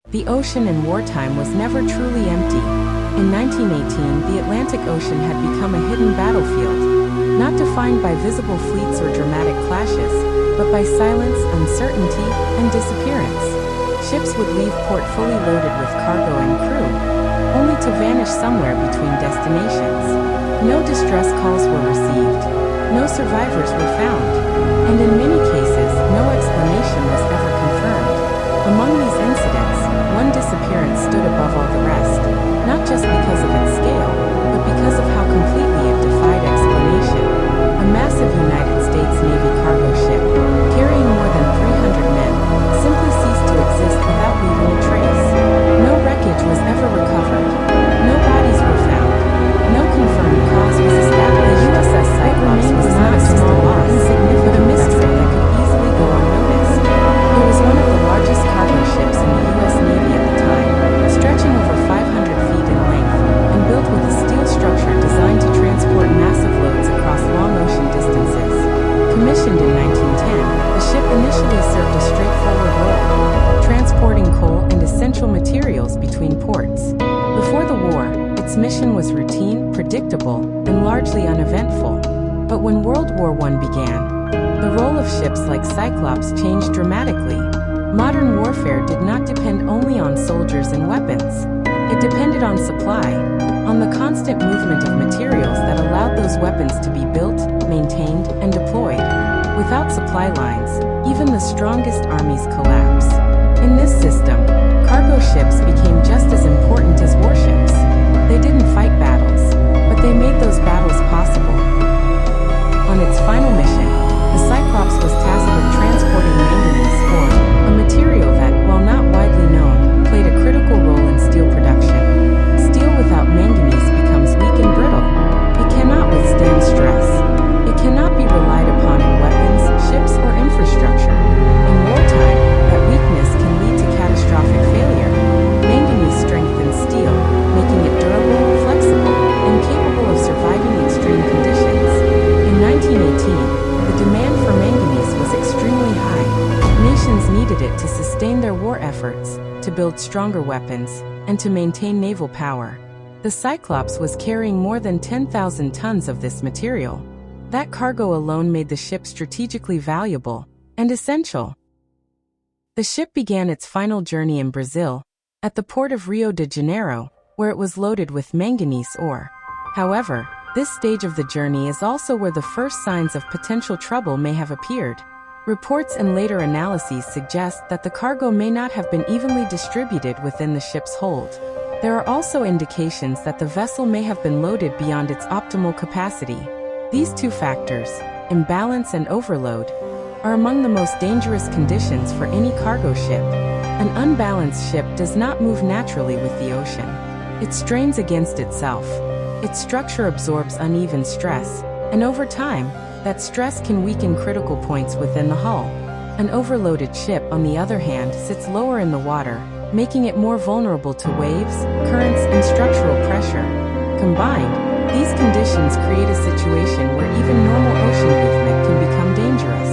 The ocean in wartime was never truly empty. In 1918, the Atlantic Ocean had become a hidden battlefield, not defined by visible fleets or dramatic clashes, but by silence, uncertainty, and disappearance. Ships would leave port fully loaded with cargo and crew, only to vanish somewhere between destinations. No distress calls were received, no survivors were found, and in many cases, no explanation was ever confirmed. Among these incidents, one disappearance stood above all the rest, not just because of its scale, but because of how completely it defied explanation. A massive United States Navy cargo ship, carrying more than 300 men, simply ceased to exist without leaving a trace. No wreckage was ever recovered. No bodies were found. No confirmed cause was established. The USS Cyclops was not a small loss, but a mystery that could easily go unnoticed. It was one of the largest cargo ships in the U.S. Navy at the time, stretching over 500 feet in length, and built with a steel structure designed to transport massive loads across long ocean distances. Commissioned in 1910, the ship initially served a straightforward role, transporting coal and essential materials between ports. Before the war, its mission was routine, predictable, and largely uneventful. But when World War I began, the role of ships like Cyclops changed dramatically. Modern warfare did not depend only on soldiers and weapons. It depended on supply, on the constant movement of materials that allowed those weapons to be built, maintained, and deployed. Without supply lines, even the strongest armies collapse. In this system, cargo ships became just as important as warships. They didn't fight battles, but they made those battles possible. On its final mission, the Cyclops was tasked with transporting manganese ore, a material that, while not widely known, played a critical role in steel production. Steel without manganese becomes weak and brittle. It cannot withstand stress. It cannot be relied upon in weapons, ships, or infrastructure. In wartime, that weakness can lead to catastrophic failure. Manganese strengthens steel, making it durable, flexible, and capable of surviving extreme conditions. In 1918, the demand for manganese was extremely high. Nations needed it to sustain their war efforts, to build stronger weapons, and to maintain naval power. The Cyclops was carrying more than 10,000 tons of this material. That cargo alone made the ship strategically valuable and essential. The ship began its final journey in Brazil, at the port of Rio de Janeiro, where it was loaded with manganese ore. However, this stage of the journey is also where the first signs of potential trouble may have appeared. Reports and later analyses suggest that the cargo may not have been evenly distributed within the ship's hold. There are also indications that the vessel may have been loaded beyond its optimal capacity. These two factors, imbalance and overload, are among the most dangerous conditions for any cargo ship. An unbalanced ship does not move naturally with the ocean. It strains against itself. Its structure absorbs uneven stress, and over time, that stress can weaken critical points within the hull. An overloaded ship, on the other hand, sits lower in the water, making it more vulnerable to waves, currents, and structural pressure. Combined, these conditions create a situation where even normal ocean movement can become dangerous.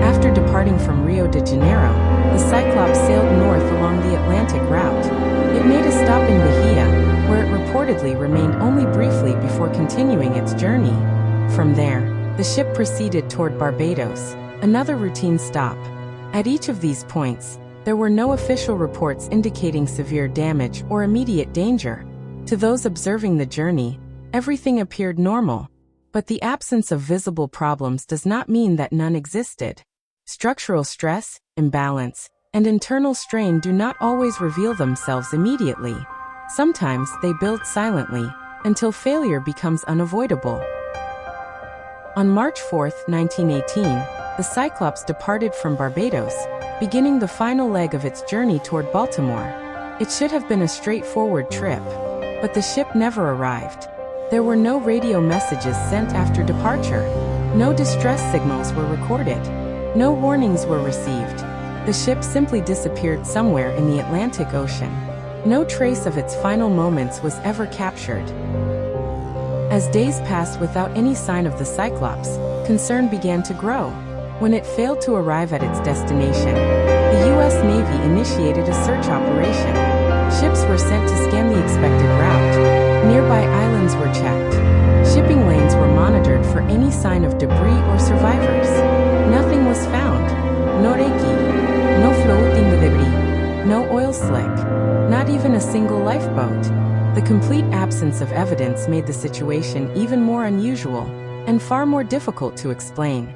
After departing from Rio de Janeiro, the Cyclops sailed north along the Atlantic route. It made a stop in Bahia, where it reportedly remained only briefly before continuing its journey. From there, the ship proceeded toward Barbados, another routine stop. At each of these points, there were no official reports indicating severe damage or immediate danger. To those observing the journey, everything appeared normal. But the absence of visible problems does not mean that none existed. Structural stress, imbalance, and internal strain do not always reveal themselves immediately. Sometimes they build silently, until failure becomes unavoidable. On March 4, 1918, the Cyclops departed from Barbados, beginning the final leg of its journey toward Baltimore. It should have been a straightforward trip, but the ship never arrived. There were no radio messages sent after departure. No distress signals were recorded. No warnings were received. The ship simply disappeared somewhere in the Atlantic Ocean. No trace of its final moments was ever captured. As days passed without any sign of the Cyclops, concern began to grow. When it failed to arrive at its destination, the U.S. Navy initiated a search operation. Ships were sent to scan the expected route. Nearby islands were checked. Shipping lanes were monitored for any sign of debris or survivors. Nothing was found. No reiki, no floating debris, no oil slick, not even a single lifeboat. The complete absence of evidence made the situation even more unusual and far more difficult to explain.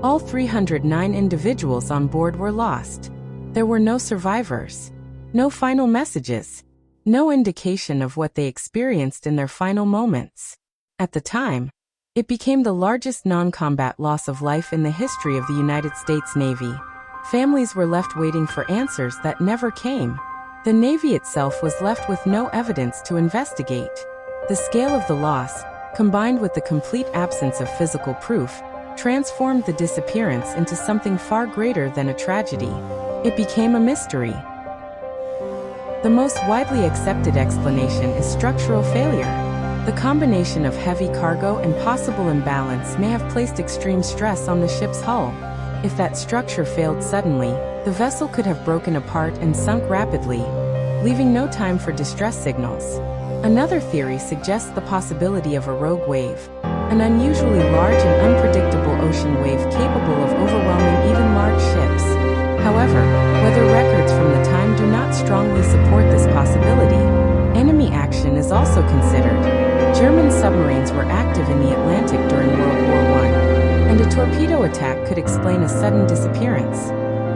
All 309 individuals on board were lost. There were no survivors, no final messages, no indication of what they experienced in their final moments. At the time, it became the largest non-combat loss of life in the history of the United States Navy. Families were left waiting for answers that never came. The Navy itself was left with no evidence to investigate. The scale of the loss, combined with the complete absence of physical proof, transformed the disappearance into something far greater than a tragedy. It became a mystery. The most widely accepted explanation is structural failure. The combination of heavy cargo and possible imbalance may have placed extreme stress on the ship's hull. If that structure failed suddenly, the vessel could have broken apart and sunk rapidly, leaving no time for distress signals. Another theory suggests the possibility of a rogue wave, an unusually large and unpredictable ocean wave capable of overwhelming even large ships. However, weather records from the time do not strongly support this possibility. Enemy action is also considered. German submarines were active in the Atlantic during World War I, and a torpedo attack could explain a sudden disappearance.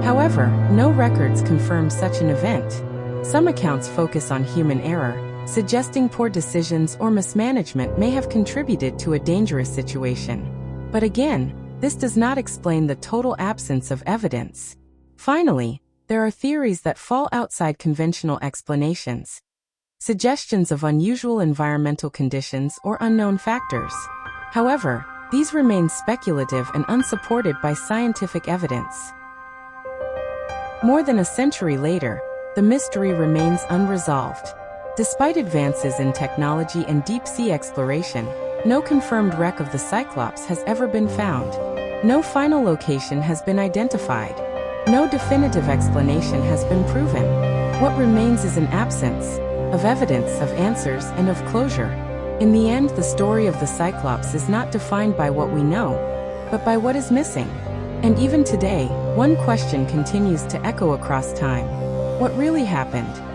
However, no records confirm such an event. Some accounts focus on human error, suggesting poor decisions or mismanagement may have contributed to a dangerous situation. But again, this does not explain the total absence of evidence. Finally, there are theories that fall outside conventional explanations. Suggestions of unusual environmental conditions or unknown factors. However, these remain speculative and unsupported by scientific evidence. More than a century later, the mystery remains unresolved. Despite advances in technology and deep-sea exploration, no confirmed wreck of the Cyclops has ever been found. No final location has been identified. No definitive explanation has been proven. What remains is an absence of evidence, of answers, and of closure. In the end, the story of the Cyclops is not defined by what we know, but by what is missing. And even today, one question continues to echo across time. What really happened?